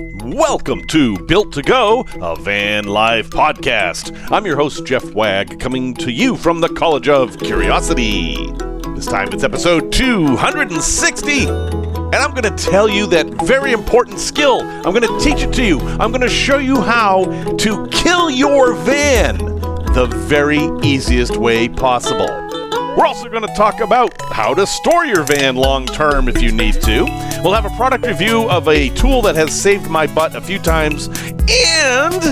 Welcome to Built to Go, a van life podcast. I'm your host, Jeff Wagg, coming to you from the College of Curiosity. This time it's episode 260, and I'm going to tell you that very important skill. I'm going to teach it to you. I'm going to show you how to kill your van the very easiest way possible. We're also going to talk about how to store your van long term if you need to. We'll have a product review of a tool that has saved my butt a few times. And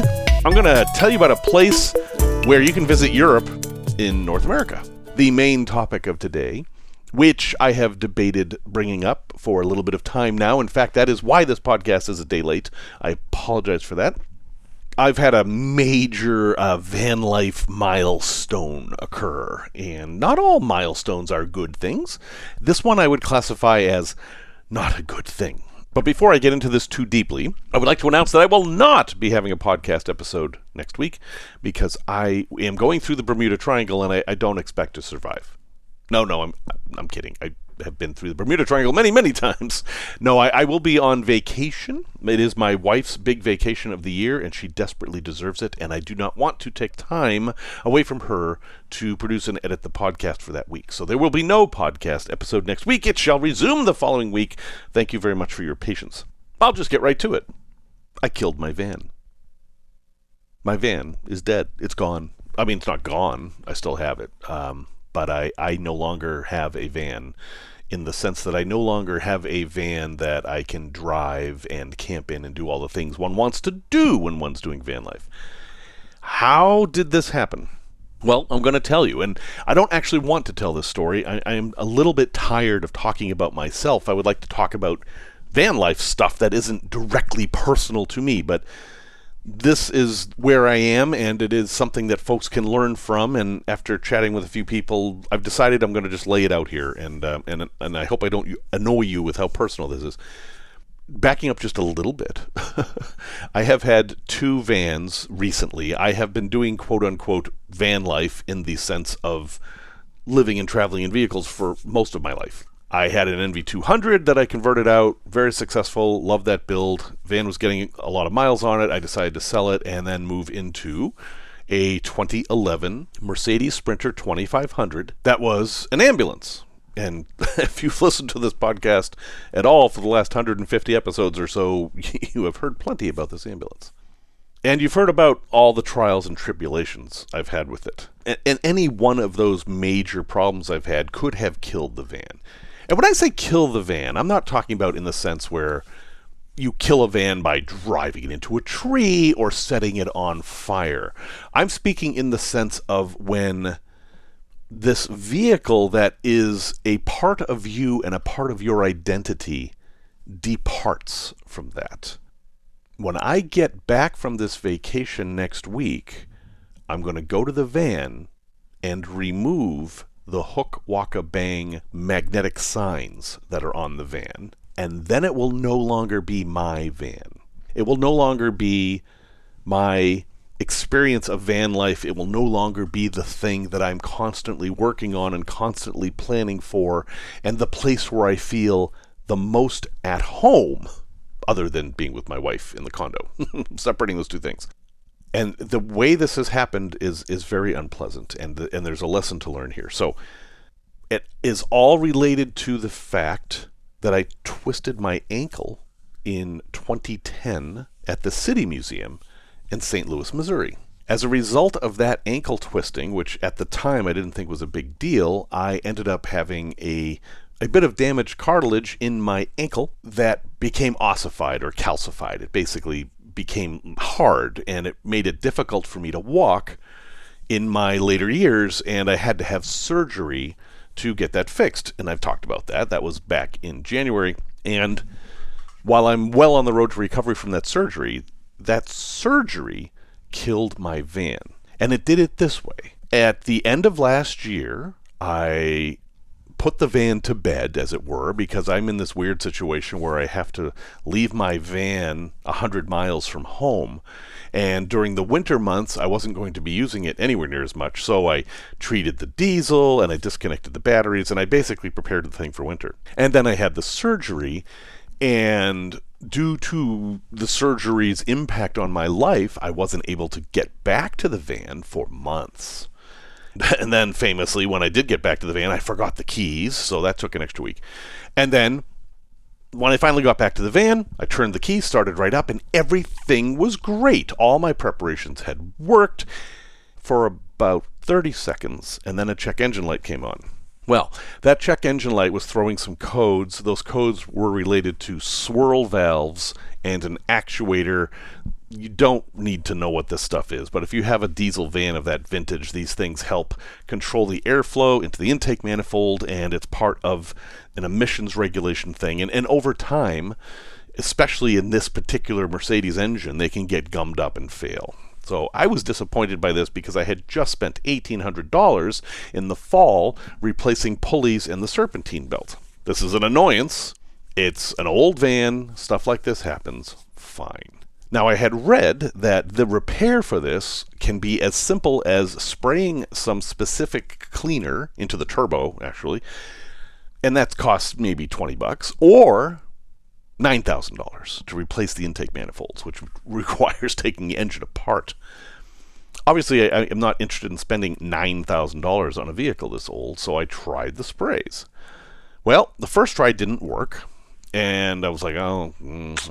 I'm going to tell you about a place where you can visit Europe in North America. The main topic of today, which I have debated bringing up for a little bit of time now. In fact, that is why this podcast is a day late. I apologize for that. I've had a major van life milestone occur, and not all milestones are good things. This one I would classify as not a good thing. But before I get into this too deeply, I would like to announce that I will not be having a podcast episode next week because I am going through the Bermuda Triangle and I don't expect to survive. No, I'm kidding. I have been through the Bermuda Triangle many times. No, I will be on vacation. It is my wife's big vacation of the year, and she desperately deserves it, and I do not want to take time away from her to produce and edit the podcast for that week. So there will be no podcast episode next week. It shall resume the following week. Thank you very much for your patience. I'll just get right to it. I killed my van. My van is dead. It's gone. I mean, it's not gone. I still have it. But I no longer have a van in the sense that I no longer have a van that I can drive and camp in and do all the things one wants to do when one's doing van life. How did this happen? Well, I'm going to tell you, and I don't actually want to tell this story. I am a little bit tired of talking about myself. I would like to talk about van life stuff that isn't directly personal to me, but this is where I am, and it is something that folks can learn from. And after chatting with a few people, I've decided I'm going to just lay it out here, and I hope I don't annoy you with how personal this is. Backing up just a little bit, I have had two vans recently. I have been doing quote-unquote van life in the sense of living and traveling in vehicles for most of my life. I had an NV200 that I converted out, very successful, loved that build. Van was getting a lot of miles on it. I decided to sell it and then move into a 2011 Mercedes Sprinter 2500 that was an ambulance. And if you've listened to this podcast at all for the last 150 episodes or so, you have heard plenty about this ambulance. And you've heard about all the trials and tribulations I've had with it. And any one of those major problems I've had could have killed the van. And when I say kill the van, I'm not talking about in the sense where you kill a van by driving it into a tree or setting it on fire. I'm speaking in the sense of when this vehicle that is a part of you and a part of your identity departs from that. When I get back from this vacation next week, I'm going to go to the van and remove the hook, waka, bang magnetic signs that are on the van, and then it will no longer be my van. It will no longer be my experience of van life. It will no longer be the thing that I'm constantly working on and constantly planning for, and the place where I feel the most at home, other than being with my wife in the condo. Separating those two things. And the way this has happened is very unpleasant, and there's a lesson to learn here. So it is all related to the fact that I twisted my ankle in 2010 at the City Museum in St. Louis, Missouri. As a result of that ankle twisting, which at the time I didn't think was a big deal, I ended up having a bit of damaged cartilage in my ankle that became ossified or calcified. It basically became hard, and it made it difficult for me to walk in my later years, and I had to have surgery to get that fixed. And I've talked about that. That was back in January. And while I'm well on the road to recovery from that surgery killed my van. And it did it this way. At the end of last year, I put the van to bed, as it were, because I'm in this weird situation where I have to leave my van 100 miles from home. And during the winter months, I wasn't going to be using it anywhere near as much. So I treated the diesel and I disconnected the batteries and I basically prepared the thing for winter. And then I had the surgery, and due to the surgery's impact on my life, I wasn't able to get back to the van for months. And then famously, when I did get back to the van, I forgot the keys, so that took an extra week. And then when I finally got back to the van, I turned the keys, started right up, and everything was great. All my preparations had worked for about 30 seconds, and then a check engine light came on. Well, that check engine light was throwing some codes. Those codes were related to swirl valves and an actuator. You don't need to know what this stuff is, but if you have a diesel van of that vintage, these things help control the airflow into the intake manifold, and it's part of an emissions regulation thing. And over time, especially in this particular Mercedes engine, they can get gummed up and fail. So I was disappointed by this because I had just spent $1,800 in the fall replacing pulleys in the serpentine belt. This is an annoyance. It's an old van. Stuff like this happens. Fine. Now, I had read that the repair for this can be as simple as spraying some specific cleaner into the turbo, actually, and that costs maybe $20, or $9,000 to replace the intake manifolds, which requires taking the engine apart. Obviously, I am not interested in spending $9,000 on a vehicle this old, so I tried the sprays. Well, the first try didn't work, and I was like, all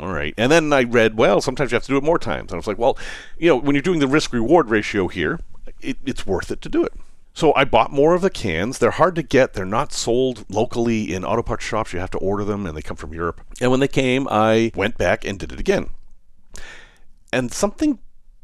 right. And then I read, well, sometimes you have to do it more times. And I was like, well, when you're doing the risk-reward ratio here, it's worth it to do it. So I bought more of the cans. They're hard to get. They're not sold locally in auto parts shops. You have to order them, and they come from Europe. And when they came, I went back and did it again. And something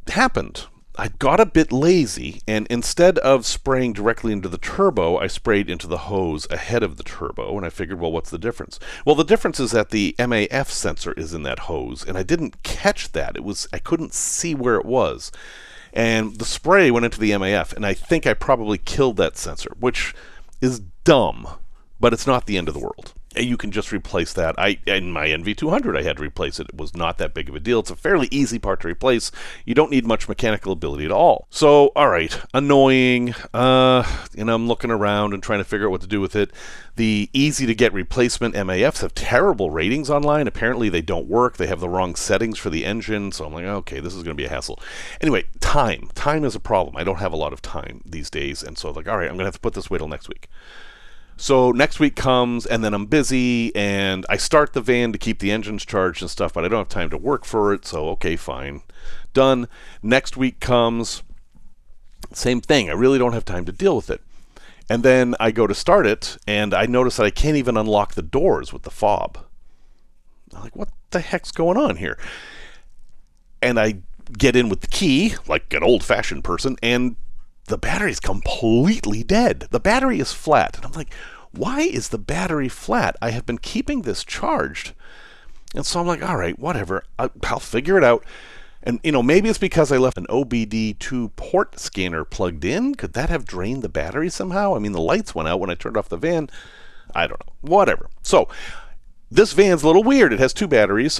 happened. I got a bit lazy, and instead of spraying directly into the turbo, I sprayed into the hose ahead of the turbo, and I figured, well, what's the difference? Well, the difference is that the MAF sensor is in that hose, and I didn't catch that. I couldn't see where it was. And the spray went into the MAF, and I think I probably killed that sensor, which is dumb, but it's not the end of the world. You can just replace that. In my NV200, I had to replace it. It was not that big of a deal. It's a fairly easy part to replace. You don't need much mechanical ability at all. So, all right, annoying. I'm looking around and trying to figure out what to do with it. The easy-to-get replacement MAFs have terrible ratings online. Apparently, they don't work. They have the wrong settings for the engine. So I'm like, okay, this is going to be a hassle. Anyway, time. Time is a problem. I don't have a lot of time these days. And so I'm like, all right, I'm going to have to put this away till next week. So next week comes, and then I'm busy, and I start the van to keep the engines charged and stuff, but I don't have time to work for it, so okay, fine. Done. Next week comes, same thing. I really don't have time to deal with it. And then I go to start it, and I notice that I can't even unlock the doors with the fob. I'm like, what the heck's going on here? And I get in with the key, like an old-fashioned person, and the battery's completely dead. The battery is flat. And I'm like, why is the battery flat? I have been keeping this charged. And so I'm like, all right, whatever. I'll figure it out. And, maybe it's because I left an OBD2 port scanner plugged in. Could that have drained the battery somehow? I mean, the lights went out when I turned off the van. I don't know. Whatever. So this van's a little weird. It has two batteries.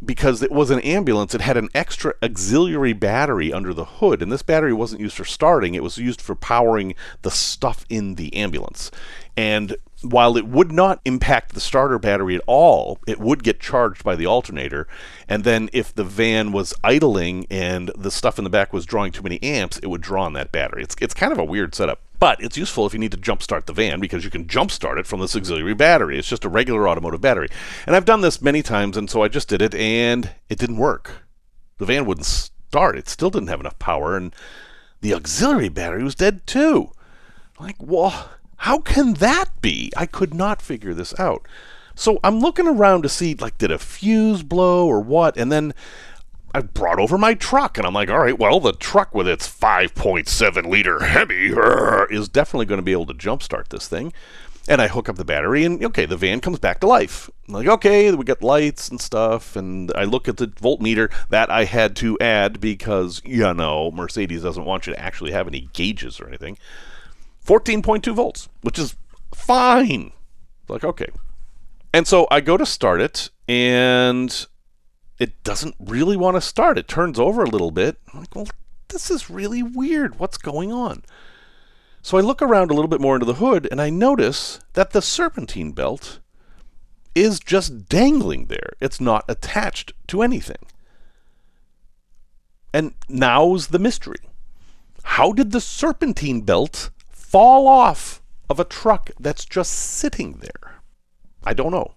Because it was an ambulance, it had an extra auxiliary battery under the hood, and this battery wasn't used for starting, it was used for powering the stuff in the ambulance. And while it would not impact the starter battery at all, it would get charged by the alternator, and then if the van was idling and the stuff in the back was drawing too many amps, it would draw on that battery. It's kind of a weird setup. But it's useful if you need to jumpstart the van because you can jumpstart it from this auxiliary battery. It's just a regular automotive battery. And I've done this many times, and so I just did it, and it didn't work. The van wouldn't start. It still didn't have enough power, and the auxiliary battery was dead too. Like, well, how can that be? I could not figure this out. So I'm looking around to see, did a fuse blow or what? And then I brought over my truck, and I'm like, all right, well, the truck with its 5.7-liter Hemi is definitely going to be able to jumpstart this thing. And I hook up the battery, and okay, the van comes back to life. I'm like, okay, we got lights and stuff, and I look at the voltmeter that I had to add because, Mercedes doesn't want you to actually have any gauges or anything. 14.2 volts, which is fine. Like, okay. And so I go to start it, and it doesn't really want to start. It turns over a little bit. I'm like, well, this is really weird. What's going on? So I look around a little bit more into the hood, and I notice that the serpentine belt is just dangling there. It's not attached to anything. And now's the mystery. How did the serpentine belt fall off of a truck that's just sitting there? I don't know.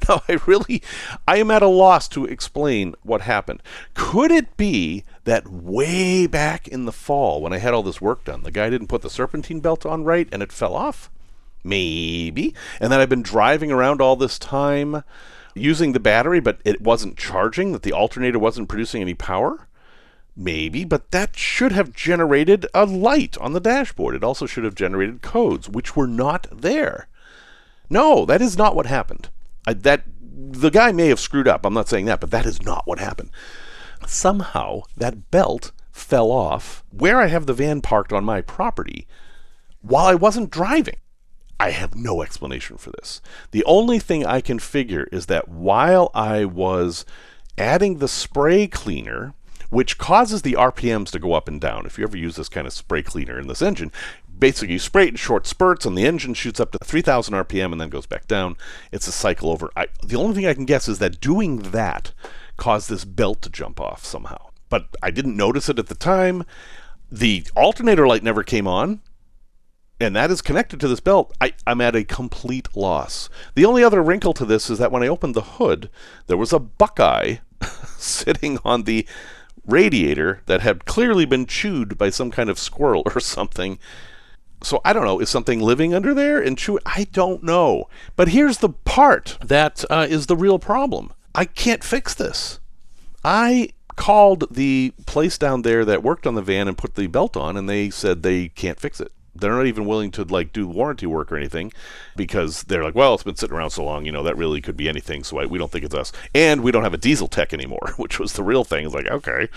No, I am at a loss to explain what happened. Could it be that way back in the fall when I had all this work done, the guy didn't put the serpentine belt on right and it fell off? Maybe. And then I've been driving around all this time using the battery, but it wasn't charging, that the alternator wasn't producing any power? Maybe, but that should have generated a light on the dashboard. It also should have generated codes, which were not there. No, that is not what happened. The guy may have screwed up. I'm not saying that, but that is not what happened. Somehow, that belt fell off where I have the van parked on my property while I wasn't driving. I have no explanation for this. The only thing I can figure is that while I was adding the spray cleaner, which causes the RPMs to go up and down. If you ever use this kind of spray cleaner in this engine, basically you spray it in short spurts and the engine shoots up to 3,000 RPM and then goes back down. It's a cycle over. The only thing I can guess is that doing that caused this belt to jump off somehow. But I didn't notice it at the time. The alternator light never came on, and that is connected to this belt. I'm at a complete loss. The only other wrinkle to this is that when I opened the hood, there was a buckeye sitting on the radiator that had clearly been chewed by some kind of squirrel or something. So I don't know, is something living under there and chewing? I don't know. But here's the part that is the real problem. I can't fix this. I called the place down there that worked on the van and put the belt on, and they said they can't fix it. They're not even willing to do warranty work or anything, because they're like, well, it's been sitting around so long, that really could be anything, so we don't think it's us. And we don't have a diesel tech anymore, which was the real thing. It's like, okay,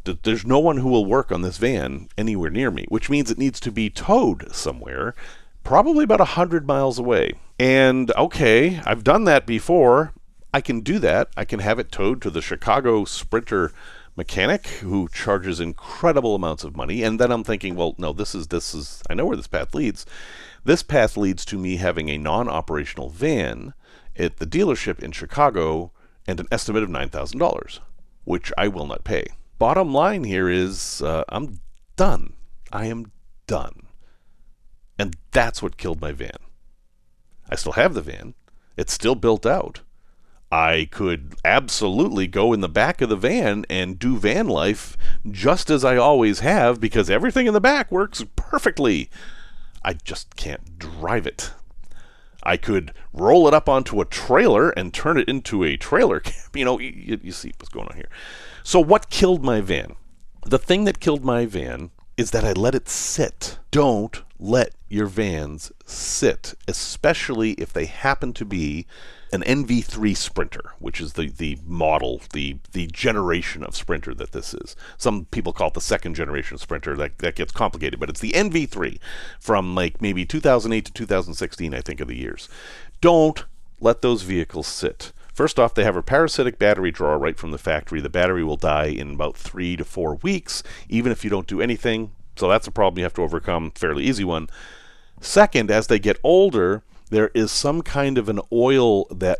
there's no one who will work on this van anywhere near me, which means it needs to be towed somewhere, probably about 100 miles away. And okay, I've done that before. I can do that. I can have it towed to the Chicago Sprinter mechanic who charges incredible amounts of money. And then I'm thinking, well, no, this is I know where this path leads. This path leads to me having a non-operational van at the dealership in Chicago and an estimate of $9,000, which I will not pay. Bottom line here is I'm done. I am done. And that's what killed my van. I still have the van. It's still built out. I could absolutely go in the back of the van and do van life just as I always have, because everything in the back works perfectly. I just can't drive it. I could roll it up onto a trailer and turn it into a trailer camp. You see what's going on here. So what killed my van? The thing that killed my van is that I let it sit. Don't let your vans sit, especially if they happen to be an NV3 Sprinter, which is the model, the generation of Sprinter that this is. Some people call it the second generation Sprinter. That gets complicated, but it's the NV3 from maybe 2008 to 2016, I think, of the years. Don't let those vehicles sit. First off, they have a parasitic battery drawer right from the factory. The battery will die in about 3 to 4 weeks, even if you don't do anything. So that's a problem you have to overcome, fairly easy one. Second, as they get older, there is some kind of an oil that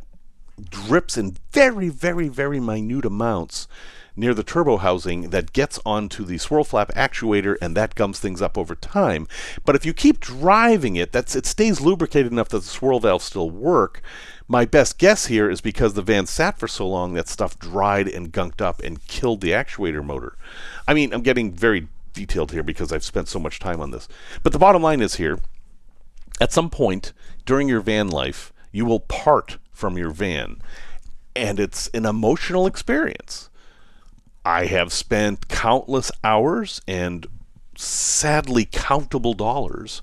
drips in very, very, very minute amounts near the turbo housing that gets onto the swirl flap actuator, and that gums things up over time. But if you keep driving it, it stays lubricated enough that the swirl valves still work. My best guess here is because the van sat for so long, that stuff dried and gunked up and killed the actuator motor. I mean, I'm getting very detailed here because I've spent so much time on this. But the bottom line is here, at some point during your van life, you will part from your van, and it's an emotional experience. I have spent countless hours and sadly countable dollars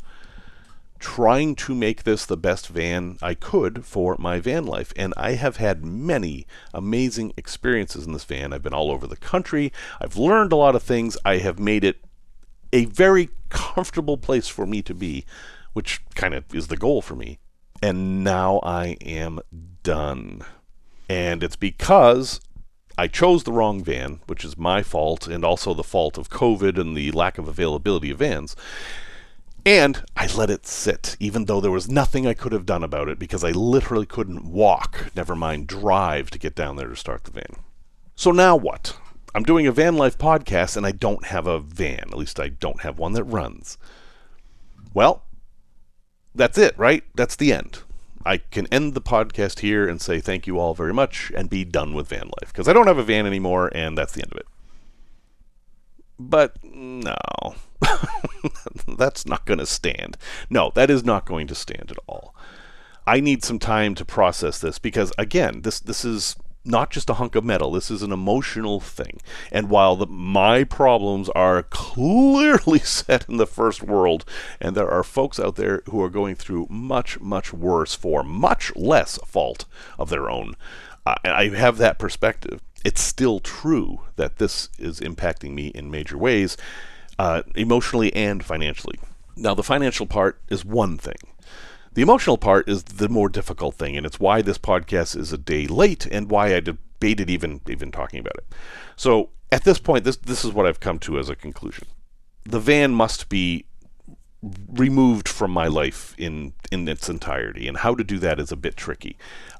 trying to make this the best van I could for my van life, and I have had many amazing experiences in this van. I've been all over the country. I've learned a lot of things. I have made it a very comfortable place for me to be, which kind of is the goal for me. And now I am done. And it's because I chose the wrong van, which is my fault, and also the fault of COVID and the lack of availability of vans. And I let it sit, even though there was nothing I could have done about it, because I literally couldn't walk, never mind drive, to get down there to start the van. So now what? I'm doing a van life podcast and I don't have a van. At least I don't have one that runs. Well, that's it, right? That's the end. I can end the podcast here and say thank you all very much and be done with van life, because I don't have a van anymore and that's the end of it. But no, that's not going to stand. No, that is not going to stand at all. I need some time to process this, because again, this is not just a hunk of metal. This is an emotional thing. And while my problems are clearly set in the first world, and there are folks out there who are going through much, much worse for much less fault of their own, I have that perspective. It's still true that this is impacting me in major ways, emotionally and financially. Now, the financial part is one thing. The emotional part is the more difficult thing, and it's why this podcast is a day late and why I debated even talking about it. So at this point, this is what I've come to as a conclusion. The van must be removed from my life in its entirety, and how to do that is a bit tricky.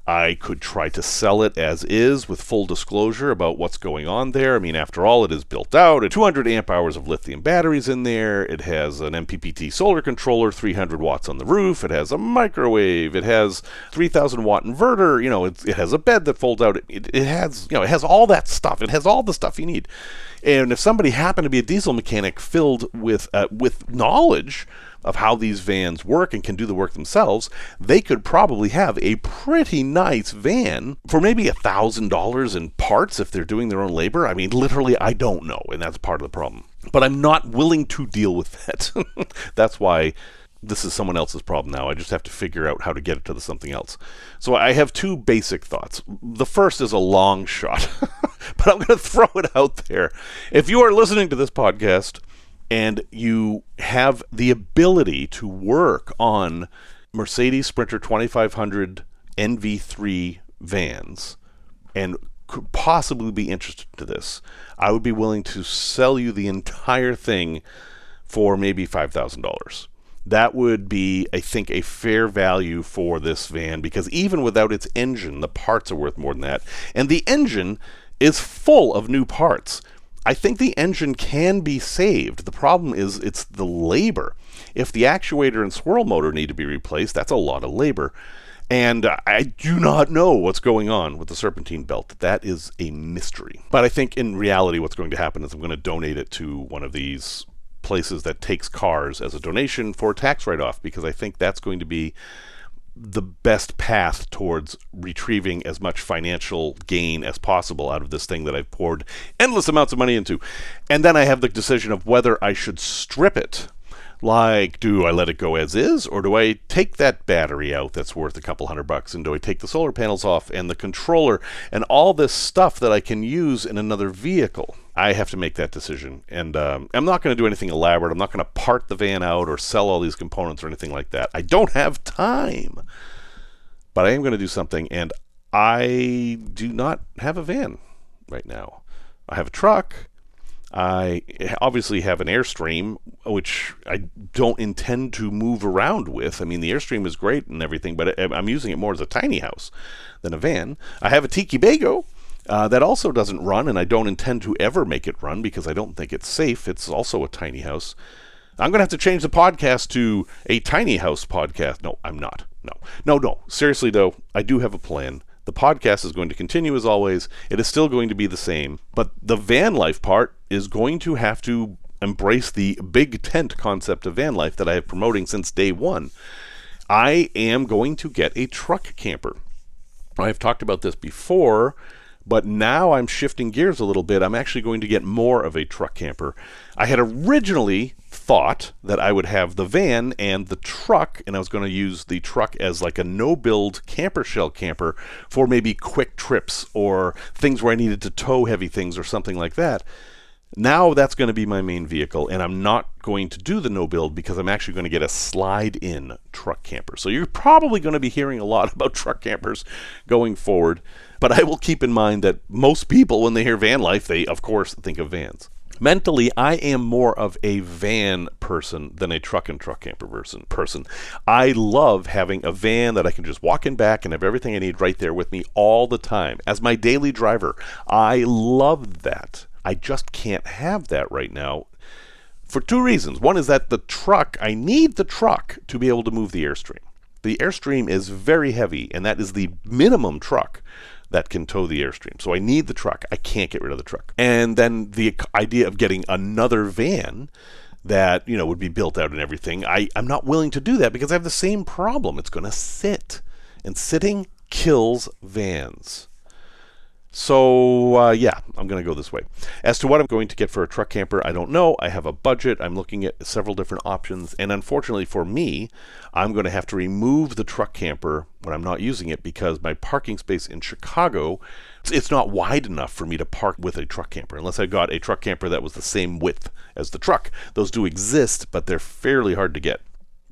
I could try to sell it as is with full disclosure about what's going on there. I mean, after all, it is built out. At 200 amp hours of lithium batteries in there. It has an MPPT solar controller, 300 watts on the roof. It has a microwave. It has 3,000 watt inverter. You know, it has a bed that folds out. It has, you know, it has all that stuff. It has all the stuff you need. And if somebody happened to be a diesel mechanic filled with knowledge of how these vans work and can do the work themselves, they could probably have a pretty nice van for maybe $1,000 in parts if they're doing their own labor. I mean, literally, I don't know, and that's part of the problem. But I'm not willing to deal with that. That's why this is someone else's problem now. I just have to figure out how to get it to something else. So I have two basic thoughts. The first is a long shot, but I'm going to throw it out there. If you are listening to this podcast and you have the ability to work on Mercedes Sprinter 2500 NV3 vans and could possibly be interested in this, I would be willing to sell you the entire thing for maybe $5,000. That would be, I think, a fair value for this van, because even without its engine, the parts are worth more than that. And the engine is full of new parts. I think the engine can be saved. The problem is it's the labor. If the actuator and swirl motor need to be replaced, that's a lot of labor. And I do not know what's going on with the serpentine belt. That is a mystery. But I think in reality what's going to happen is I'm going to donate it to one of these places that takes cars as a donation for a tax write-off, because I think that's going to be the best path towards retrieving as much financial gain as possible out of this thing that I've poured endless amounts of money into. And then I have the decision of whether I should strip it. Like, do I let it go as is, or do I take that battery out that's worth a couple $100, and do I take the solar panels off and the controller and all this stuff that I can use in another vehicle? I have to make that decision, and I'm not going to do anything elaborate. I'm not going to part the van out or sell all these components or anything like that. I don't have time, but I am going to do something, and I do not have a van right now. I have a truck. I obviously have an Airstream, which I don't intend to move around with. I mean, the Airstream is great and everything, but I'm using it more as a tiny house than a van. I have a Tiki Bago that also doesn't run, and I don't intend to ever make it run because I don't think it's safe. It's also a tiny house. I'm going to have to change the podcast to a tiny house podcast. No, I'm not. No. Seriously, though, I do have a plan. The podcast is going to continue as always. It is still going to be the same, but the van life part is going to have to embrace the big tent concept of van life that I have promoting since day one. I am going to get a truck camper. I've talked about this before, but now I'm shifting gears a little bit. I'm actually going to get more of a truck camper. I had originally thought that I would have the van and the truck, and I was going to use the truck as like a no-build camper shell camper for maybe quick trips or things where I needed to tow heavy things or something like that. Now that's going to be my main vehicle, and I'm not going to do the no-build because I'm actually going to get a slide-in truck camper. So you're probably going to be hearing a lot about truck campers going forward, but I will keep in mind that most people, when they hear van life, they, of course, think of vans. Mentally, I am more of a van person than a truck and truck camper person. I love having a van that I can just walk in back and have everything I need right there with me all the time. As my daily driver, I love that. I just can't have that right now for two reasons. One is that I need the truck to be able to move the Airstream. The Airstream is very heavy, and that is the minimum truck that can tow the Airstream. So I need the truck. I can't get rid of the truck. And then the idea of getting another van that, would be built out and everything, I'm not willing to do that because I have the same problem. It's going to sit. And sitting kills vans. So, I'm going to go this way. As to what I'm going to get for a truck camper, I don't know. I have a budget. I'm looking at several different options. And unfortunately for me, I'm going to have to remove the truck camper when I'm not using it because my parking space in Chicago, it's not wide enough for me to park with a truck camper unless I got a truck camper that was the same width as the truck. Those do exist, but they're fairly hard to get.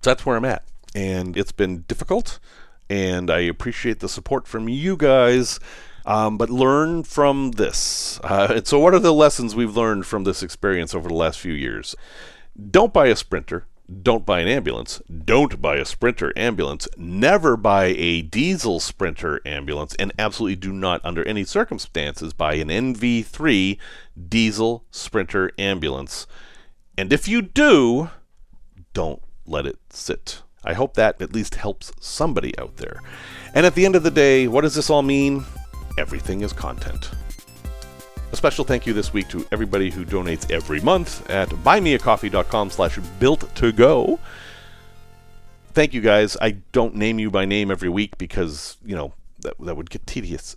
So that's where I'm at. And it's been difficult, and I appreciate the support from you guys. But learn from this. And so what are the lessons we've learned from this experience over the last few years? Don't buy a Sprinter. Don't buy an ambulance. Don't buy a Sprinter ambulance. Never buy a diesel Sprinter ambulance. And absolutely do not, under any circumstances, buy an NV3 diesel Sprinter ambulance. And if you do, don't let it sit. I hope that at least helps somebody out there. And at the end of the day, what does this all mean? Everything is content. A special thank you this week to everybody who donates every month at buymeacoffee.com/built-to-go. Thank you guys. I don't name you by name every week because, that would get tedious.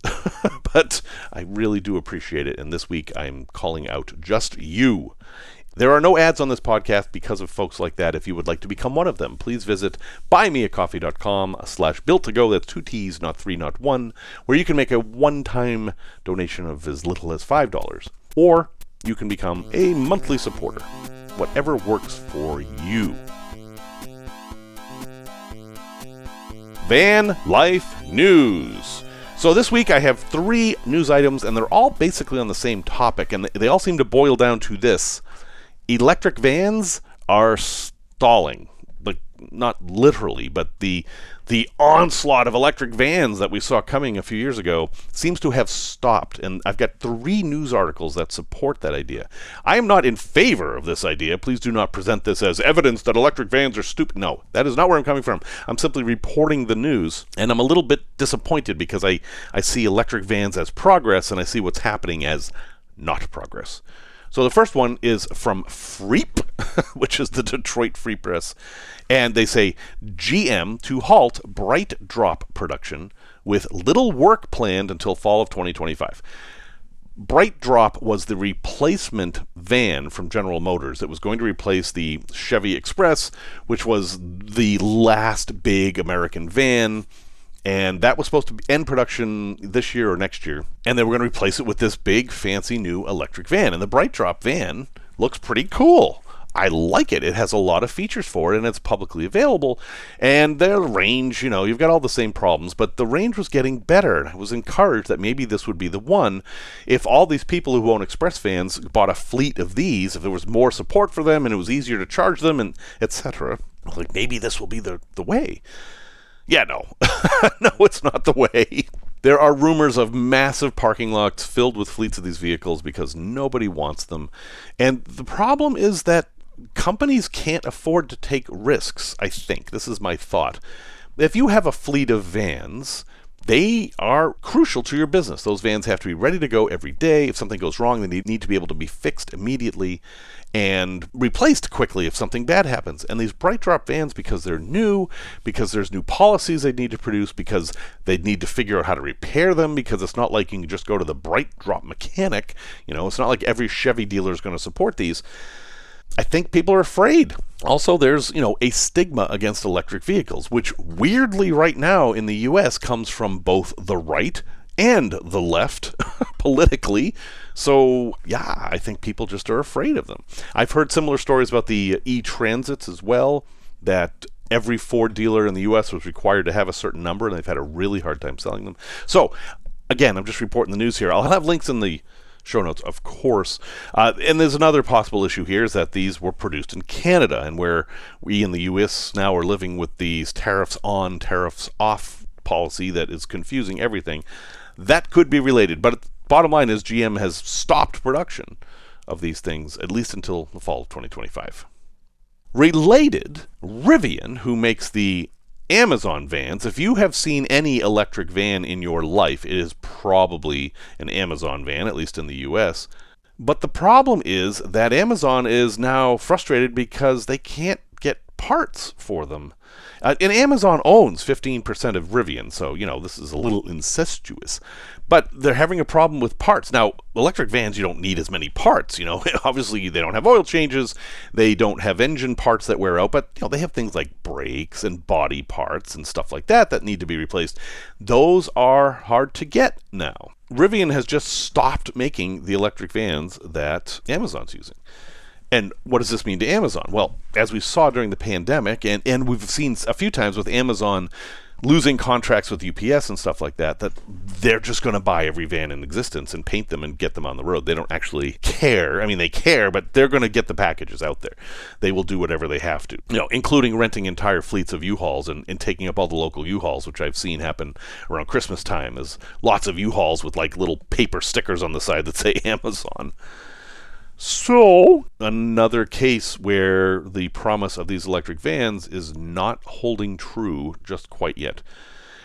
But I really do appreciate it. And this week I'm calling out just you. There are no ads on this podcast because of folks like that. If you would like to become one of them, please visit buymeacoffee.com/built-to-go. That's 2 T's, not 3, not 1, where you can make a one-time donation of as little as $5. Or you can become a monthly supporter. Whatever works for you. Van Life News. So this week I have 3 news items, and they're all basically on the same topic, and they all seem to boil down to this. Electric vans are stalling. Like, not literally, but the onslaught of electric vans that we saw coming a few years ago seems to have stopped. And I've got 3 news articles that support that idea. I am not in favor of this idea. Please do not present this as evidence that electric vans are stupid. No, that is not where I'm coming from. I'm simply reporting the news. And I'm a little bit disappointed because I see electric vans as progress, and I see what's happening as not progress. So the first one is from Freep, which is the Detroit Free Press, and they say GM to halt BrightDrop production with little work planned until fall of 2025. BrightDrop was the replacement van from General Motors that was going to replace the Chevy Express, which was the last big American van. And that was supposed to end production this year or next year. And they were going to replace it with this big, fancy new electric van. And the BrightDrop van looks pretty cool. I like it. It has a lot of features for it, and it's publicly available. And the range, you've got all the same problems, but the range was getting better. And I was encouraged that maybe this would be the one. If all these people who own Express vans bought a fleet of these, if there was more support for them and it was easier to charge them, and etc., like maybe this will be the way. Yeah, no. No, it's not the way. There are rumors of massive parking lots filled with fleets of these vehicles because nobody wants them. And the problem is that companies can't afford to take risks, I think. This is my thought. If you have a fleet of vans, they are crucial to your business. Those vans have to be ready to go every day. If something goes wrong, they need to be able to be fixed immediately and replaced quickly if something bad happens. And these BrightDrop vans, because they're new, because there's new policies they need to produce, because they need to figure out how to repair them, because it's not like you can just go to the BrightDrop mechanic. It's not like every Chevy dealer is going to support these. I think people are afraid. Also, there's, a stigma against electric vehicles, which weirdly right now in the U.S. comes from both the right and the left politically. So, yeah, I think people just are afraid of them. I've heard similar stories about the e-transits as well, that every Ford dealer in the U.S. was required to have a certain number, and they've had a really hard time selling them. So, again, I'm just reporting the news here. I'll have links in the show notes, of course. And there's another possible issue here is that these were produced in Canada, and where we in the U.S. now are living with these tariffs on, tariffs off policy that is confusing everything. That could be related, but bottom line is GM has stopped production of these things, at least until the fall of 2025. Related, Rivian, who makes the Amazon vans, if you have seen any electric van in your life, it is probably an Amazon van, at least in the US. But the problem is that Amazon is now frustrated because they can't get parts for them. And Amazon owns 15% of Rivian, so, this is a little incestuous. But they're having a problem with parts. Now, electric vans, you don't need as many parts, Obviously, they don't have oil changes. They don't have engine parts that wear out. But, they have things like brakes and body parts and stuff like that need to be replaced. Those are hard to get now. Rivian has just stopped making the electric vans that Amazon's using. And what does this mean to Amazon? Well, as we saw during the pandemic, and we've seen a few times with Amazon losing contracts with UPS and stuff like that they're just going to buy every van in existence and paint them and get them on the road. They don't actually care. I mean, they care, but they're going to get the packages out there. They will do whatever they have to, including renting entire fleets of U-Hauls and taking up all the local U-Hauls, which I've seen happen around Christmas time. There's lots of U-Hauls with like little paper stickers on the side that say Amazon. So, another case where the promise of these electric vans is not holding true just quite yet.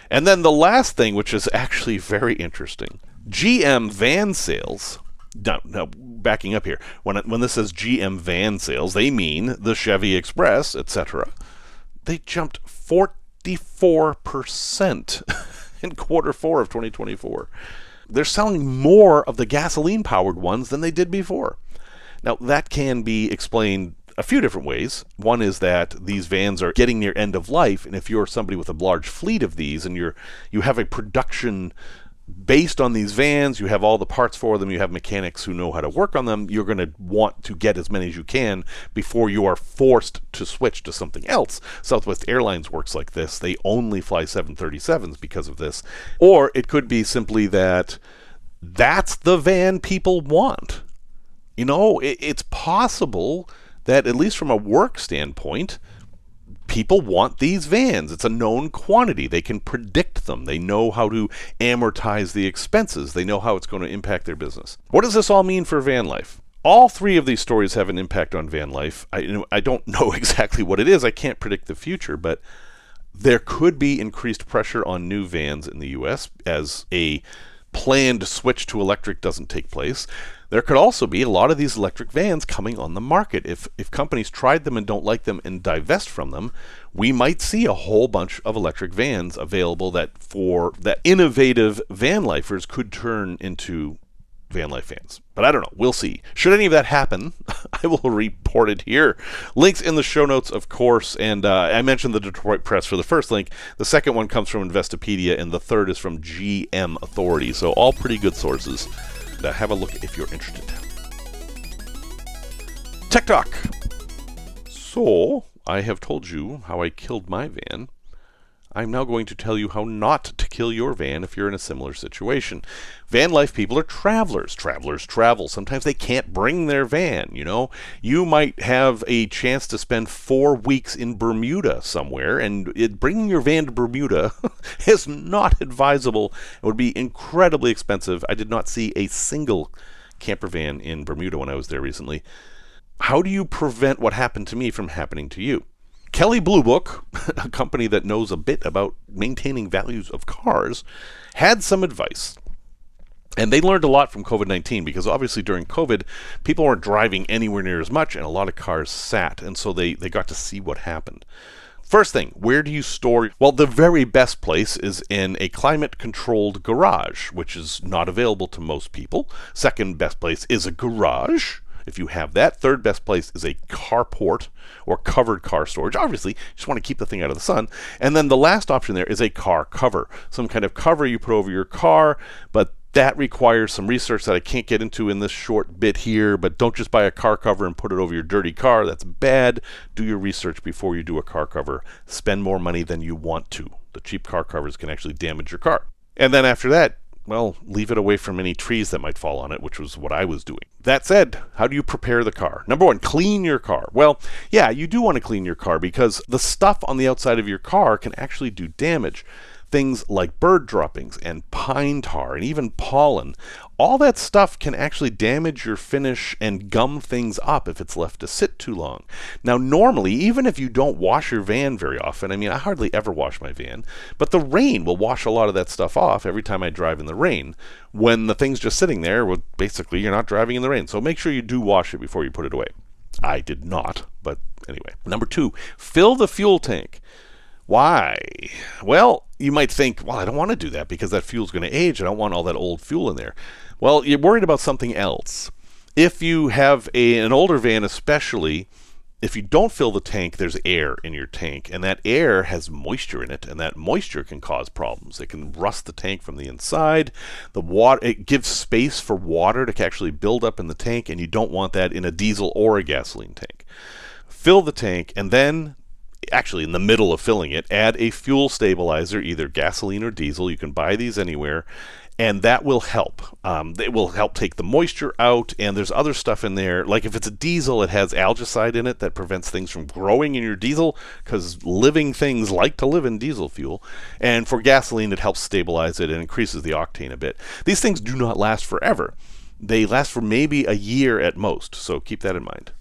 And then the last thing, which is actually very interesting, GM van sales. Now, backing up here, when this says GM van sales, they mean the Chevy Express, etc. They jumped 44% in quarter 4 of 2024. They're selling more of the gasoline-powered ones than they did before. Now, that can be explained a few different ways. One is that these vans are getting near end of life, and if you're somebody with a large fleet of these and you have a production based on these vans, you have all the parts for them, you have mechanics who know how to work on them, you're going to want to get as many as you can before you are forced to switch to something else. Southwest Airlines works like this. They only fly 737s because of this. Or it could be simply that that's the van people want. It's possible that, at least from a work standpoint, people want these vans. It's a known quantity. They can predict them. They know how to amortize the expenses. They know how it's going to impact their business. What does this all mean for van life? All three of these stories have an impact on van life. I don't know exactly what it is. I can't predict the future, but there could be increased pressure on new vans in the U.S. as a planned switch to electric doesn't take place. There could also be a lot of these electric vans coming on the market. If companies tried them and don't like them and divest from them, we might see a whole bunch of electric vans available that innovative van lifers could turn into van life vans. But I don't know. We'll see. Should any of that happen, I will report it here. Links in the show notes, of course. And I mentioned the Detroit Press for the first link. The second one comes from Investopedia, and the third is from GM Authority. So all pretty good sources. Have a look if you're interested. Tech Talk. So, I have told you how I killed my van. I'm now going to tell you how not to kill your van if you're in a similar situation. Van life people are travelers. Travelers travel. Sometimes they can't bring their van, You might have a chance to spend 4 weeks in Bermuda somewhere, and bringing your van to Bermuda is not advisable. It would be incredibly expensive. I did not see a single camper van in Bermuda when I was there recently. How do you prevent what happened to me from happening to you? Kelley Blue Book, a company that knows a bit about maintaining values of cars, had some advice. And they learned a lot from COVID-19 because obviously during COVID, people weren't driving anywhere near as much and a lot of cars sat. And so they got to see what happened. First thing, where do you store? Well, the very best place is in a climate-controlled garage, which is not available to most people. Second best place is a garage, if you have that. Third best place is a carport or covered car storage. Obviously, you just want to keep the thing out of the sun. And then the last option there is a car cover. Some kind of cover you put over your car, but that requires some research that I can't get into in this short bit here. But don't just buy a car cover and put it over your dirty car. That's bad. Do your research before you do a car cover. Spend more money than you want to. The cheap car covers can actually damage your car. And then after that, well, leave it away from any trees that might fall on it, which was what I was doing. That said, how do you prepare the car? Number one, clean your car. Well, yeah, you do want to clean your car because the stuff on the outside of your car can actually do damage. Things like bird droppings and pine tar and even pollen, all that stuff can actually damage your finish and gum things up if it's left to sit too long. Now, normally, even if you don't wash your van very often, I mean, I hardly ever wash my van, but the rain will wash a lot of that stuff off every time I drive in the rain. When the thing's just sitting there, well, basically, you're not driving in the rain. So make sure you do wash it before you put it away. I did not, but anyway. Number two, fill the fuel tank. Why? Well, you might think, well, I don't want to do that because that fuel's going to age. I don't want all that old fuel in there. Well, you're worried about something else. If you have an older van especially, if you don't fill the tank, there's air in your tank, and that air has moisture in it, and that moisture can cause problems. It can rust the tank from the inside. The water, it gives space for water to actually build up in the tank, and you don't want that in a diesel or a gasoline tank. Fill the tank, and then actually in the middle of filling it, add a fuel stabilizer, either gasoline or diesel. You can buy these anywhere, and that will help. It will help take the moisture out, and there's other stuff in there. Like if it's a diesel, it has algicide in it that prevents things from growing in your diesel, because living things like to live in diesel fuel. And for gasoline, it helps stabilize it and increases the octane a bit. These things do not last forever. They last for maybe a year at most, so keep that in mind.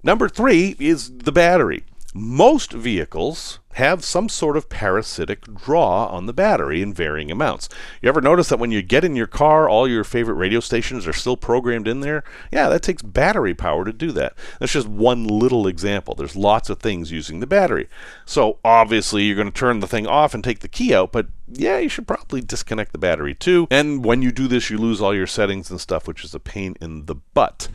Number three is the battery. Most vehicles have some sort of parasitic draw on the battery in varying amounts. You ever notice that when you get in your car, all your favorite radio stations are still programmed in there? Yeah, that takes battery power to do that. That's just one little example. There's lots of things using the battery. So obviously you're going to turn the thing off and take the key out, but yeah, you should probably disconnect the battery too. And when you do this, you lose all your settings and stuff, which is a pain in the butt.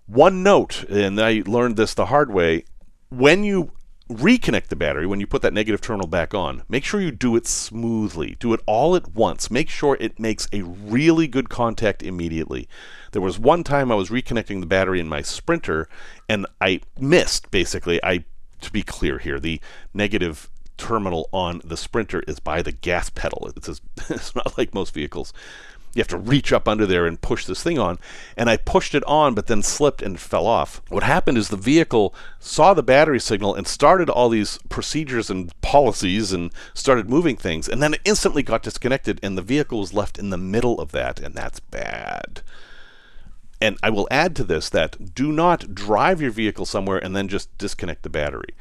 One note, and I learned this the hard way, when you reconnect the battery, when you put that negative terminal back on, make sure you do it smoothly. Do it all at once. Make sure it makes a really good contact immediately. There was one time I was reconnecting the battery in my Sprinter, and I missed, basically. To be clear here, the negative terminal on the Sprinter is by the gas pedal. It's not like most vehicles. You have to reach up under there and push this thing on. And I pushed it on, but then slipped and fell off. What happened is the vehicle saw the battery signal and started all these procedures and policies and started moving things. And then it instantly got disconnected, and the vehicle was left in the middle of that, and that's bad. And I will add to this that do not drive your vehicle somewhere and then just disconnect the battery.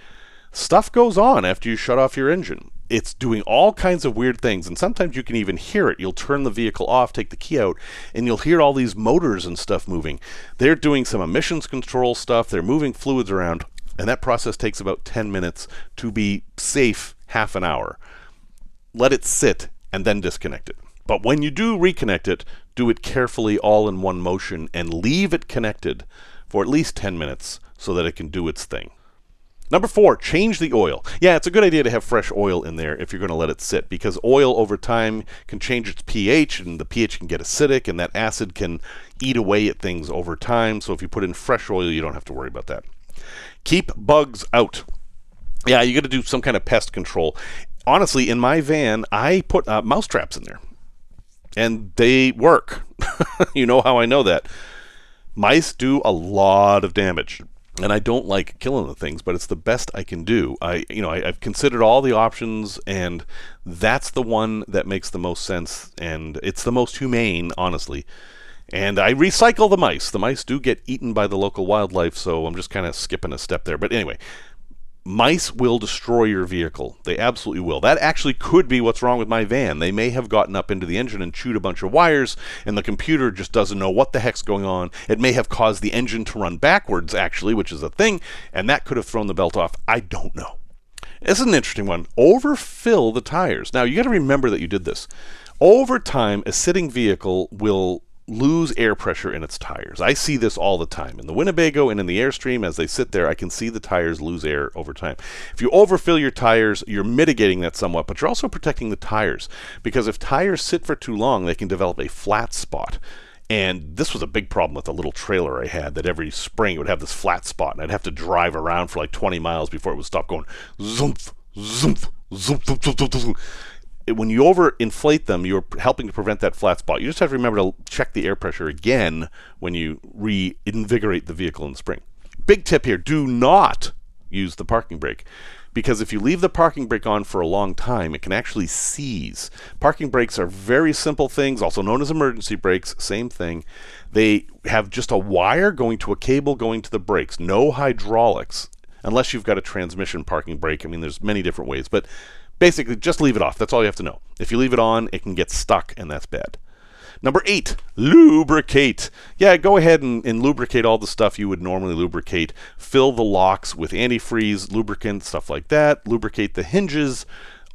Stuff goes on after you shut off your engine. It's doing all kinds of weird things, and sometimes you can even hear it. You'll turn the vehicle off, take the key out, and you'll hear all these motors and stuff moving. They're doing some emissions control stuff. They're moving fluids around, and that process takes about 10 minutes to be safe, half an hour. Let it sit and then disconnect it. But when you do reconnect it, do it carefully all in one motion and leave it connected for at least 10 minutes so that it can do its thing. Number 4, change the oil. Yeah, it's a good idea to have fresh oil in there if you're going to let it sit, because oil over time can change its pH, and the pH can get acidic, and that acid can eat away at things over time. So if you put in fresh oil, you don't have to worry about that. Keep bugs out. Yeah, you got to do some kind of pest control. Honestly, in my van, I put mouse traps in there, and they work. You know how I know that? Mice do a lot of damage. And I don't like killing the things, but it's the best I can do. I've considered all the options, and that's the one that makes the most sense, and it's the most humane, honestly. And I recycle the mice. The mice do get eaten by the local wildlife, so I'm just kind of skipping a step there. But anyway, mice will destroy your vehicle. They absolutely will. That actually could be what's wrong with my van. They may have gotten up into the engine and chewed a bunch of wires, and the computer just doesn't know what the heck's going on. It may have caused the engine to run backwards, actually, which is a thing, and that could have thrown the belt off. I don't know. This is an interesting one. Overfill the tires. Now, you got to remember that you did this. Over time, a sitting vehicle will lose air pressure in its tires. I see this all the time. In the Winnebago and in the Airstream, as they sit there, I can see the tires lose air over time. If you overfill your tires, you're mitigating that somewhat, but you're also protecting the tires, because if tires sit for too long, they can develop a flat spot. And this was a big problem with a little trailer I had, that every spring it would have this flat spot, and I'd have to drive around for like 20 miles before it would stop going zoomp, zoomp, zoomp, zoomp, zoomp, zoomp. when you overinflate them, you're helping to prevent that flat spot. You just have to remember to check the air pressure again when you reinvigorate the vehicle in the spring. Big tip here, do not use the parking brake, because if you leave the parking brake on for a long time, it can actually seize. Parking brakes are very simple things, also known as emergency brakes, same thing. They have just a wire going to a cable going to the brakes, no hydraulics, unless you've got a transmission parking brake. I mean, there's many different ways, but basically just leave it off. That's all you have to know. If you leave it on, it can get stuck, and that's bad. Number 8, lubricate. Yeah, go ahead and lubricate all the stuff you would normally lubricate. Fill the locks with antifreeze, lubricant, stuff like that. Lubricate the hinges,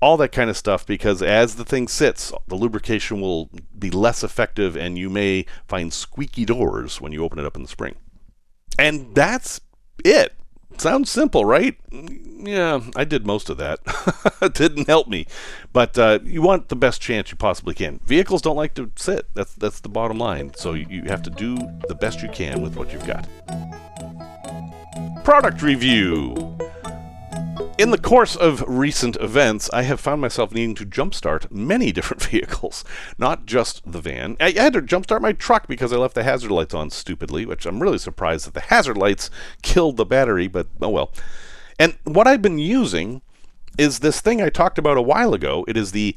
all that kind of stuff, because as the thing sits, the lubrication will be less effective, and you may find squeaky doors when you open it up in the spring. And that's it. Sounds simple, right? Yeah, I did most of that. It didn't help me. But you want the best chance you possibly can. Vehicles don't like to sit. That's the bottom line. So you have to do the best you can with what you've got. Product review. In the course of recent events, I have found myself needing to jumpstart many different vehicles, not just the van. I had to jumpstart my truck because I left the hazard lights on stupidly, which I'm really surprised that the hazard lights killed the battery, but oh well. And what I've been using is this thing I talked about a while ago. It is the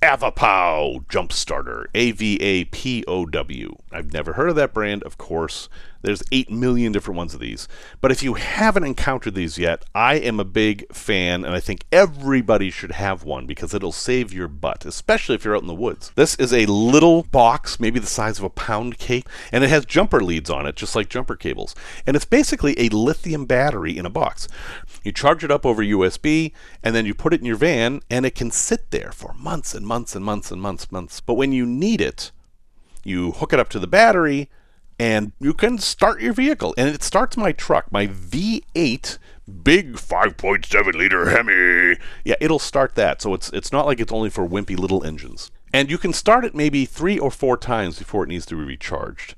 AVAPOW jump starter, AVAPOW. I've never heard of that brand, of course. There's 8 million different ones of these. But if you haven't encountered these yet, I am a big fan, and I think everybody should have one because it'll save your butt, especially if you're out in the woods. This is a little box, maybe the size of a pound cake, and it has jumper leads on it, just like jumper cables. And it's basically a lithium battery in a box. You charge it up over USB, and then you put it in your van, and it can sit there for months and months and months and months. But when you need it, you hook it up to the battery, and you can start your vehicle. And it starts my truck, my V8 big 5.7 liter Hemi. Yeah, it'll start that. So it's not like it's only for wimpy little engines. And you can start it maybe 3 or 4 times before it needs to be recharged.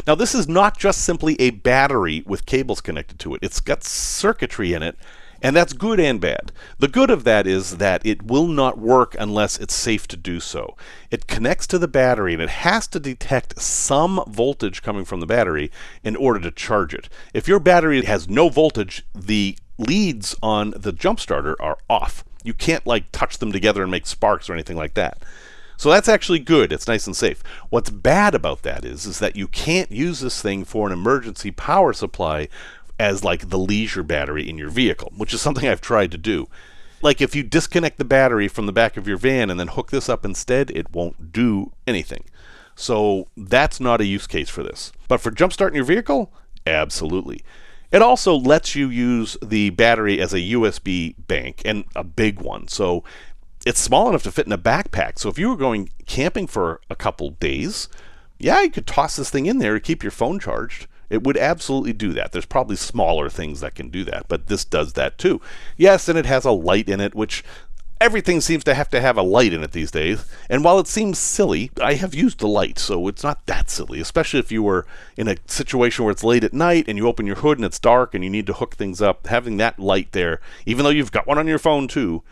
Now, this is not just simply a battery with cables connected to it. It's got circuitry in it, and that's good and bad. The good of that is that it will not work unless it's safe to do so. It connects to the battery, and it has to detect some voltage coming from the battery in order to charge it. If your battery has no voltage, the leads on the jump starter are off. You can't like touch them together and make sparks or anything like that. So that's actually good. It's nice and safe. What's bad about that is that you can't use this thing for an emergency power supply as like the leisure battery in your vehicle, which is something I've tried to do. Like if you disconnect the battery from the back of your van and then hook this up instead, it won't do anything. So that's not a use case for this. But for jumpstarting your vehicle, absolutely. It also lets you use the battery as a USB bank, and a big one. So it's small enough to fit in a backpack. So if you were going camping for a couple days, yeah, you could toss this thing in there to keep your phone charged. It would absolutely do that. There's probably smaller things that can do that, but this does that too. Yes, and it has a light in it, which everything seems to have a light in it these days. And while it seems silly, I have used the light, so it's not that silly, especially if you were in a situation where it's late at night and you open your hood and it's dark and you need to hook things up. Having that light there, even though you've got one on your phone too,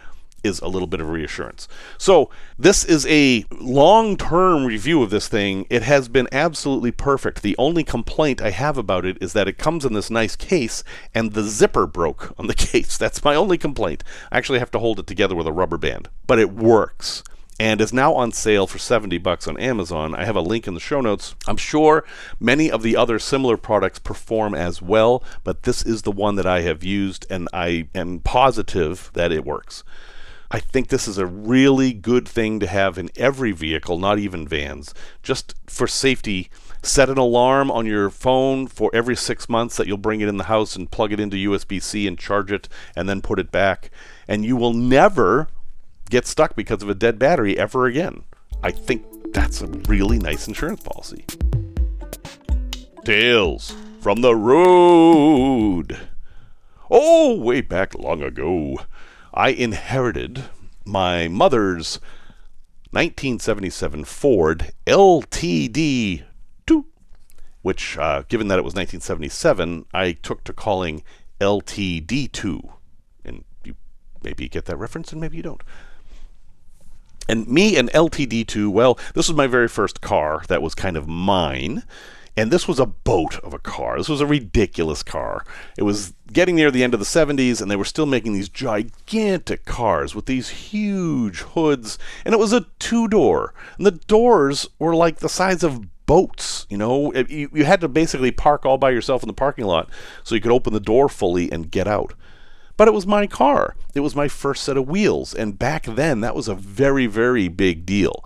is a little bit of reassurance. So this is a long-term review of this thing. It has been absolutely perfect. The only complaint I have about it is that it comes in this nice case and the zipper broke on the case. That's my only complaint. I actually have to hold it together with a rubber band. But it works and is now on sale for $70 on Amazon. I have a link in the show notes. I'm sure many of the other similar products perform as well, but this is the one that I have used, and I am positive that it works. I think this is a really good thing to have in every vehicle, not even vans. Just for safety, set an alarm on your phone for every 6 months that you'll bring it in the house and plug it into USB-C and charge it and then put it back. And you will never get stuck because of a dead battery ever again. I think that's a really nice insurance policy. Tales from the road. Oh, way back long ago, I inherited my mother's 1977 Ford LTD2, which, given that it was 1977, I took to calling LTD2. And you maybe get that reference and maybe you don't. And me and LTD2, well, this was my very first car that was kind of mine. And this was a boat of a car. This was a ridiculous car. It was getting near the end of the 70s, and they were still making these gigantic cars with these huge hoods. And it was a two-door. And the doors were like the size of boats. You had to basically park all by yourself in the parking lot so you could open the door fully and get out. But it was my car. It was my first set of wheels. And back then, that was a very, very big deal.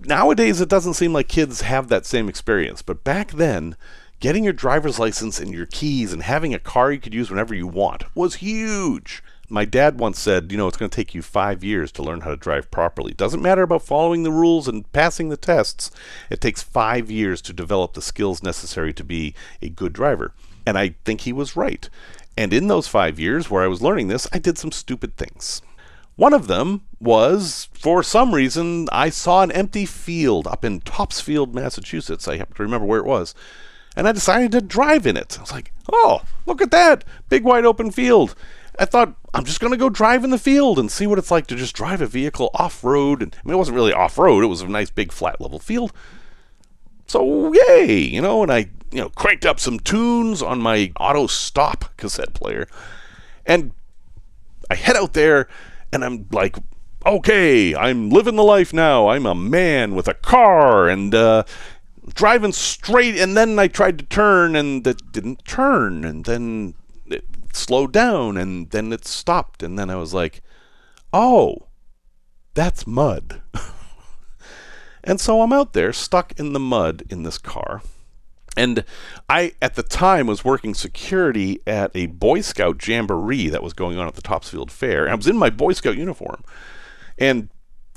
Nowadays, it doesn't seem like kids have that same experience. But back then, getting your driver's license and your keys and having a car you could use whenever you want was huge. My dad once said, it's going to take you 5 years to learn how to drive properly. Doesn't matter about following the rules and passing the tests. It takes 5 years to develop the skills necessary to be a good driver. And I think he was right. And in those 5 years where I was learning this, I did some stupid things. One of them was, for some reason, I saw an empty field up in Topsfield, Massachusetts. I happen to remember where it was. And I decided to drive in it. I was like, oh, look at that. Big wide open field. I thought, I'm just going to go drive in the field and see what it's like to just drive a vehicle off-road. And, it wasn't really off-road. It was a nice big flat level field. So, yay, and I cranked up some tunes on my auto stop cassette player. And I head out there, and I'm like, okay, I'm living the life now. I'm a man with a car, and driving straight. And then I tried to turn, and it didn't turn. And then it slowed down, and then it stopped. And then I was like, oh, that's mud. And so I'm out there, stuck in the mud in this car. And I, at the time, was working security at a Boy Scout jamboree that was going on at the Topsfield Fair. And I was in my Boy Scout uniform. And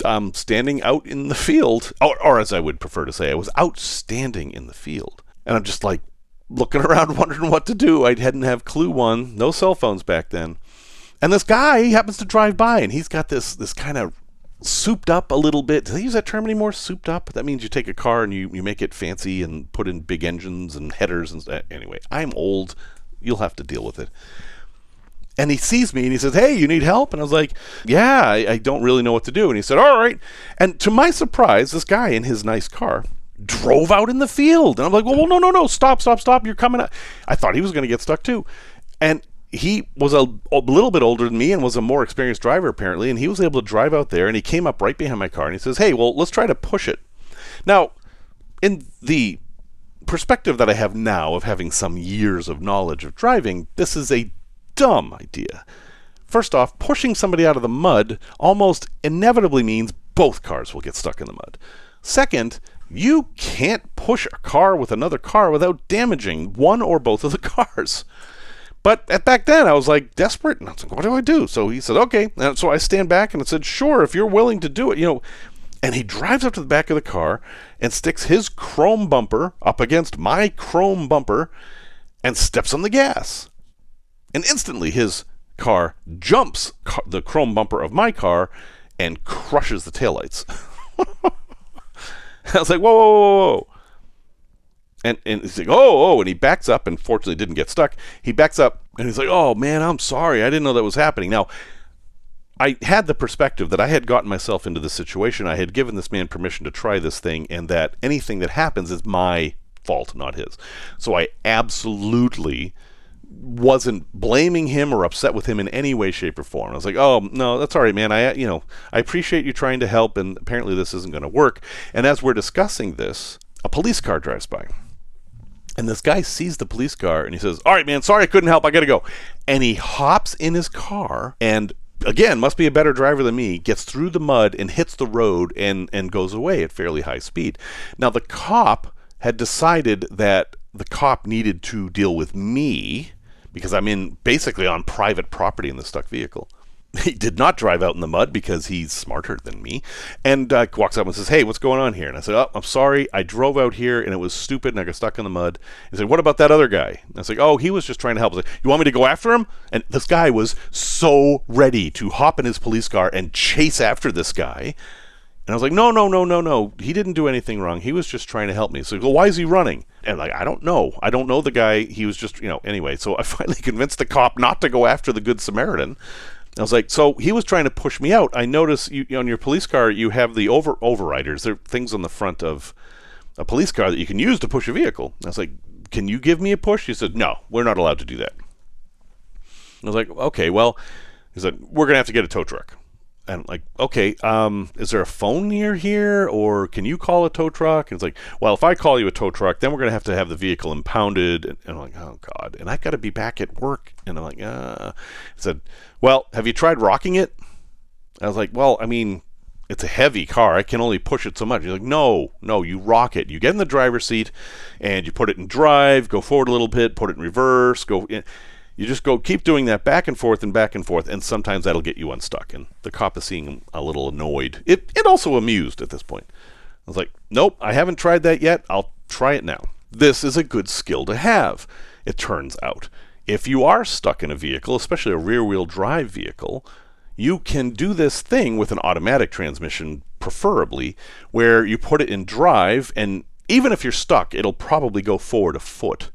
I'm standing out in the field, or as I would prefer to say, I was outstanding in the field. And I'm just like looking around wondering what to do. I hadn't have clue one. No cell phones back then. And this guy, he happens to drive by, and he's got this kind of souped up a little bit. Do they use that term anymore? Souped up? That means you take a car and you make it fancy and put in big engines and headers and anyway, I'm old. You'll have to deal with it. And he sees me and he says, hey, you need help? And I was like, yeah, I don't really know what to do. And he said, all right. And to my surprise, this guy in his nice car drove out in the field. And I'm like, well, no, stop. You're coming out. I thought he was going to get stuck too. And he was a little bit older than me and was a more experienced driver apparently, and he was able to drive out there, and he came up right behind my car and he says, hey, well, let's try to push it. Now, in the perspective that I have now of having some years of knowledge of driving, this is a dumb idea. First off, pushing somebody out of the mud almost inevitably means both cars will get stuck in the mud. Second, you can't push a car with another car without damaging one or both of the cars. But back then, I was like desperate, and I was like, what do I do? So he said, okay. And so I stand back and I said, sure, if you're willing to do it, And he drives up to the back of the car and sticks his chrome bumper up against my chrome bumper and steps on the gas. And instantly, his car jumps the chrome bumper of my car and crushes the taillights. I was like, whoa. And he's like, and he backs up, and fortunately didn't get stuck. He backs up, and he's like, oh, man, I'm sorry. I didn't know that was happening. Now, I had the perspective that I had gotten myself into this situation. I had given this man permission to try this thing, and that anything that happens is my fault, not his. So I absolutely wasn't blaming him or upset with him in any way, shape, or form. I was like, oh, no, that's all right, man. I appreciate you trying to help, and apparently this isn't going to work. And as we're discussing this, a police car drives by. And this guy sees the police car and he says, all right, man, sorry I couldn't help. I got to go. And he hops in his car and, again, must be a better driver than me, gets through the mud and hits the road and goes away at fairly high speed. Now, the cop had decided that the cop needed to deal with me because I'm basically on private property in the stuck vehicle. He did not drive out in the mud because he's smarter than me, and walks up and says, hey, what's going on here? And I said, oh, I'm sorry, I drove out here and it was stupid and I got stuck in the mud. He said, what about that other guy? And I was like, oh, he was just trying to help. I was like, you want me to go after him? And this guy was so ready to hop in his police car and chase after this guy. And I was like, no, he didn't do anything wrong. He was just trying to help me. So, well, why is he running? And like, I don't know the guy. He was just, anyway. So I finally convinced the cop not to go after the Good Samaritan. I was like, so he was trying to push me out. I noticed you on your police car, you have the overriders. There are things on the front of a police car that you can use to push a vehicle. I was like, can you give me a push? He said, no, we're not allowed to do that. I was like, okay, well, he said, we're going to have to get a tow truck. And I'm like, okay, is there a phone near here, or can you call a tow truck? And it's like, well, if I call you a tow truck, then we're going to have the vehicle impounded. And I'm like, oh, God. And I got to be back at work. And I'm like, He said, well, have you tried rocking it? I was like, well, I mean, it's a heavy car. I can only push it so much. He's like, no, you rock it. You get in the driver's seat, and you put it in drive, go forward a little bit, put it in reverse, go in. You just keep doing that back and forth, and sometimes that'll get you unstuck. And the cop is seeing a little annoyed. It also amused at this point. I was like, nope, I haven't tried that yet. I'll try it now. This is a good skill to have, it turns out. If you are stuck in a vehicle, especially a rear-wheel drive vehicle, you can do this thing with an automatic transmission, preferably, where you put it in drive, and even if you're stuck, it'll probably go forward a foot.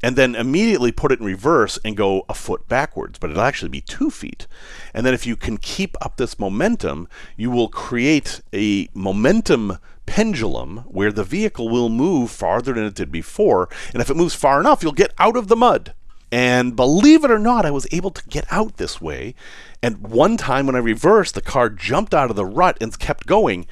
And then immediately put it in reverse and go a foot backwards, but it'll actually be 2 feet. And then if you can keep up this momentum, you will create a momentum pendulum where the vehicle will move farther than it did before. And if it moves far enough, you'll get out of the mud. And believe it or not, I was able to get out this way. And one time when I reversed, the car jumped out of the rut and kept going.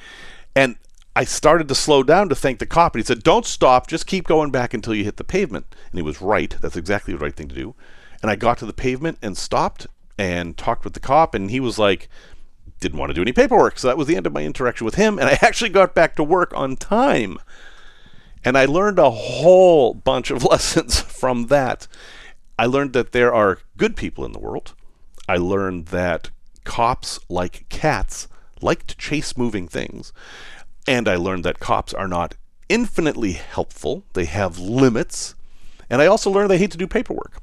And I started to slow down to thank the cop, and he said, don't stop, just keep going back until you hit the pavement. And he was right. That's exactly the right thing to do. And I got to the pavement and stopped and talked with the cop, and he was like, didn't want to do any paperwork. So that was the end of my interaction with him, and I actually got back to work on time. And I learned a whole bunch of lessons from that. I learned that there are good people in the world. I learned that cops, like cats, like to chase moving things. And I learned that cops are not infinitely helpful. They have limits. And I also learned they hate to do paperwork.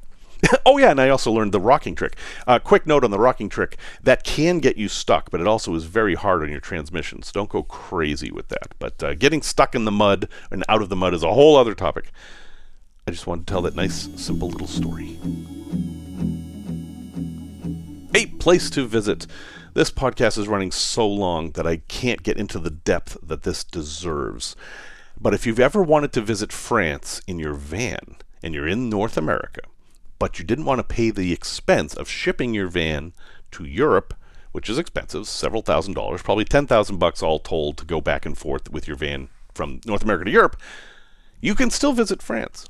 Oh yeah, and I also learned the rocking trick. Quick note on the rocking trick. That can get you stuck, but it also is very hard on your transmissions. Don't go crazy with that. But getting stuck in the mud and out of the mud is a whole other topic. I just wanted to tell that nice, simple little story. A place to visit. This podcast is running so long that I can't get into the depth that this deserves. But if you've ever wanted to visit France in your van, and you're in North America, but you didn't want to pay the expense of shipping your van to Europe, which is expensive, several $1,000s, probably $10,000 all told to go back and forth with your van from North America to Europe, you can still visit France.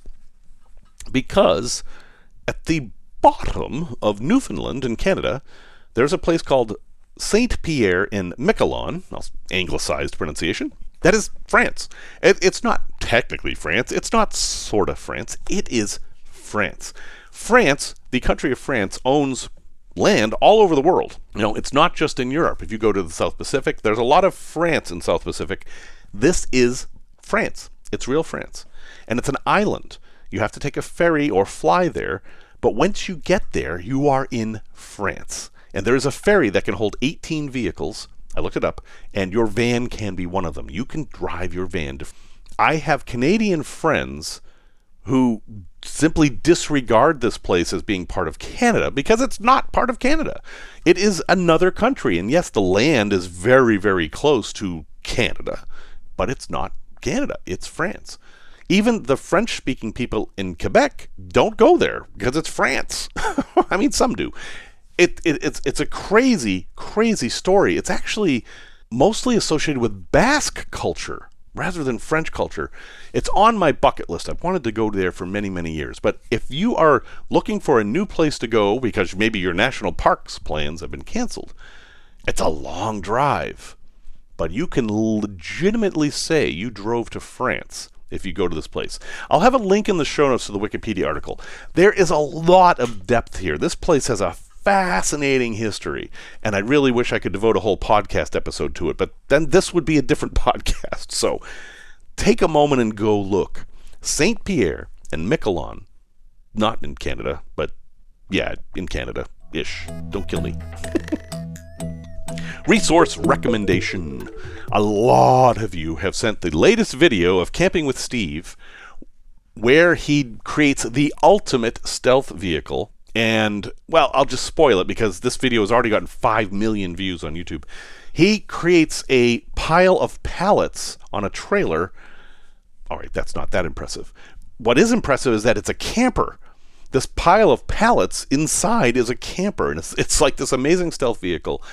Because at the bottom of Newfoundland in Canada, there's a place called St. Pierre in Miquelon, anglicized pronunciation. That is France. It's not technically France. It's not sort of France. It is France. France, the country of France, owns land all over the world. You know, it's not just in Europe. If you go to the South Pacific, there's a lot of France in South Pacific. This is France. It's real France. And it's an island. You have to take a ferry or fly there. But once you get there, you are in France. And there is a ferry that can hold 18 vehicles. I looked it up. And your van can be one of them. You can drive your van to... I have Canadian friends who simply disregard this place as being part of Canada because it's not part of Canada. It is another country. And yes, the land is very, very close to Canada. But it's not Canada. It's France. Even the French-speaking people in Quebec don't go there because it's France. I mean, some do. It's a crazy, crazy story. It's actually mostly associated with Basque culture rather than French culture. It's on my bucket list. I've wanted to go there for many, many years. But if you are looking for a new place to go because maybe your national parks plans have been canceled, it's a long drive. But you can legitimately say you drove to France if you go to this place. I'll have a link in the show notes to the Wikipedia article. There is a lot of depth here. This place has a fascinating history, and I really wish I could devote a whole podcast episode to it, but then this would be a different podcast. So take a moment and go look. St. Pierre and Miquelon, not in Canada, but yeah, in Canada-ish. Don't kill me. Resource recommendation. A lot of you have sent the latest video of Camping with Steve, where he creates the ultimate stealth vehicle And, well, I'll just spoil it because this video has already gotten 5 million views on YouTube. He creates a pile of pallets on a trailer. All right, that's not that impressive. What is impressive is that it's a camper. This pile of pallets inside is a camper, and it's like this amazing stealth vehicle,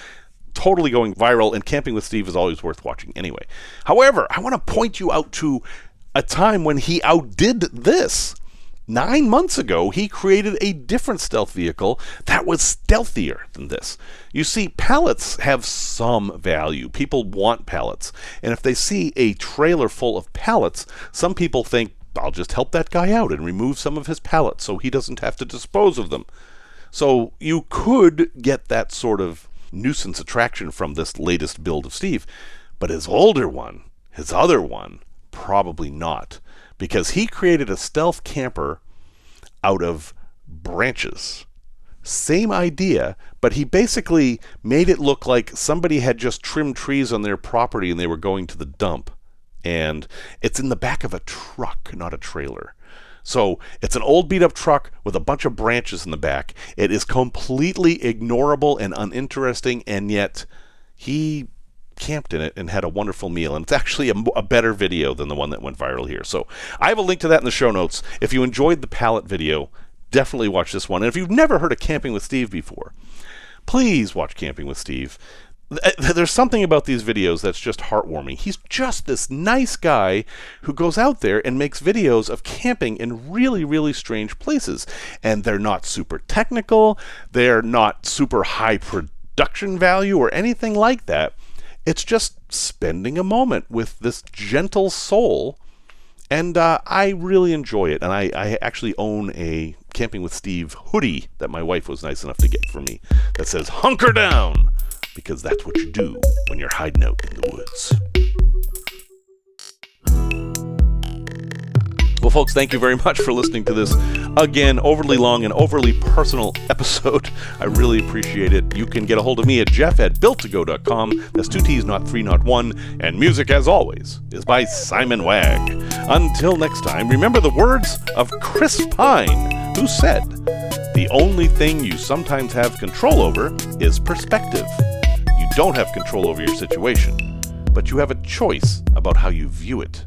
totally going viral, and Camping with Steve is always worth watching anyway. However, I want to point you out to a time when he outdid this. 9 months ago, he created a different stealth vehicle that was stealthier than this. You see, pallets have some value. People want pallets. And if they see a trailer full of pallets, some people think, I'll just help that guy out and remove some of his pallets so he doesn't have to dispose of them. So you could get that sort of nuisance attraction from this latest build of Steve. But his older one, his other one, probably not. Because he created a stealth camper out of branches. Same idea, but he basically made it look like somebody had just trimmed trees on their property and they were going to the dump. And it's in the back of a truck, not a trailer. So it's an old beat-up truck with a bunch of branches in the back. It is completely ignorable and uninteresting, and yet he camped in it and had a wonderful meal, and it's actually a better video than the one that went viral here. So I have a link to that in the show notes. If you enjoyed the pallet video, definitely watch this one. And if you've never heard of Camping with Steve before, please watch Camping with Steve. There's something about these videos that's just heartwarming. He's just this nice guy who goes out there and makes videos of camping in really, really strange places. And they're not super technical, they're not super high production value or anything like that. It's just spending a moment with this gentle soul, and I really enjoy it. And I actually own a Camping with Steve hoodie that my wife was nice enough to get for me that says, "Hunker down," because that's what you do when you're hiding out in the woods. Well, folks, thank you very much for listening to this, again, overly long and overly personal episode. I really appreciate it. You can get a hold of me at jeff@builttogo.com. That's 2 T's, not 3, not 1. And music, as always, is by Simon Wagg. Until next time, remember the words of Chris Pine, who said, "The only thing you sometimes have control over is perspective. You don't have control over your situation, but you have a choice about how you view it."